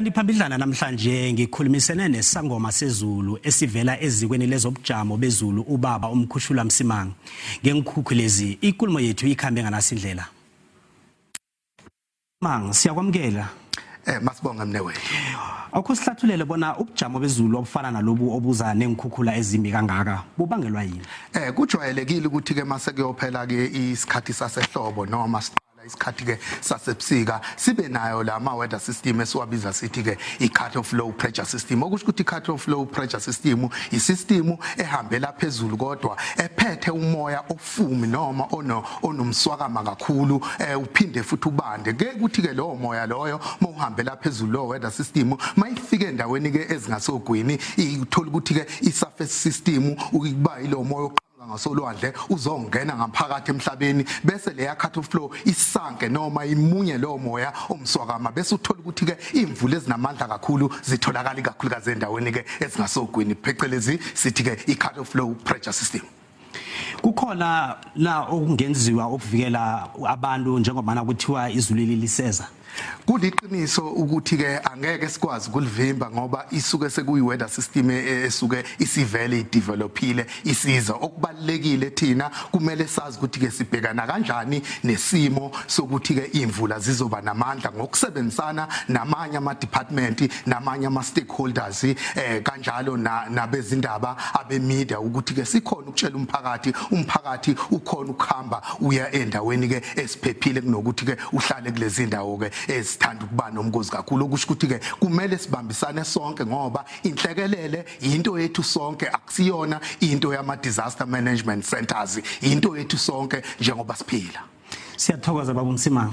Kanti phambidlana namhlanje ngikhulumisene nesangoma sezulu esivela ezikweni lezobujamo bezulu ubaba Mkhushulwa Msimang. Ngengikhukhulezi inkulumo yethu ikhambe nganasindlela. Mang siyakwamkela. Masibonga mnewethu. Akusihlathulele bona ubujamo bezulu obufana nalobu obuza nengikhukhula ezimbi kangaka bubangelwa yini? Kujwayelekile ukuthi ke mase kuyophela ke isikhathi sasehlobo noma isikhathi ke sasebusika sibe nayo la ma weather system esiwabiza sithi ke i-cut off low pressure system. Okusho ukuthi i-cut off low pressure system isystem ehambela phezulu kodwa ephethe umoya ofumi noma onomswakama kakhulu uphinde futhi ubande ke ukuthi ke lo moya loyo mawuhambela phezulu lo weather system mayifike endaweni ke ezingasogwini uthola ukuthi ke i-surface system ukuba ilo moya ngasolwandle uzongena ngaphakathi emhlabeni bese leya cut off flow isanke noma imunye lo moya omswakama bese uthola ukuthi ke imvula ezinamandla kakhulu zitholakala kakhulukazi endaweni ke ezingasogwini phecelezi sithi ke i-cut off flow pressure system. Kukhona la okungenziwa ukuvikela abantu njengoba kuthiwa izulu liseza. Kuliqiniso ukuthi ke angeke sikwazi ukulivimba ngoba isuke sekuyi weather system esuke isivele idevelopile isiza. Okubalekile thina kumele sazi ukuthi ke sibhekana kanjani nesimo sokuthi ke imvula zizoba namandla ngokusebenzisana namanye ama department namanye ama stakeholders kanjalo nabezindaba abemedia ukuthi ke sikhona ukutshela umphakathi ukhona ukuhamba uya endaweni ke esiphephile kunokuthi ke uhlale kulezi ndawo ke esithanda ukuba nomngozi kakhulu. Okusho ukuthi ke kumele sibambisane sonke ngoba inhlekelele into yethu sonke akusiyona into yama disaster management centers into yethu sonke njengoba siphila. Siyathokoza baba Msimang.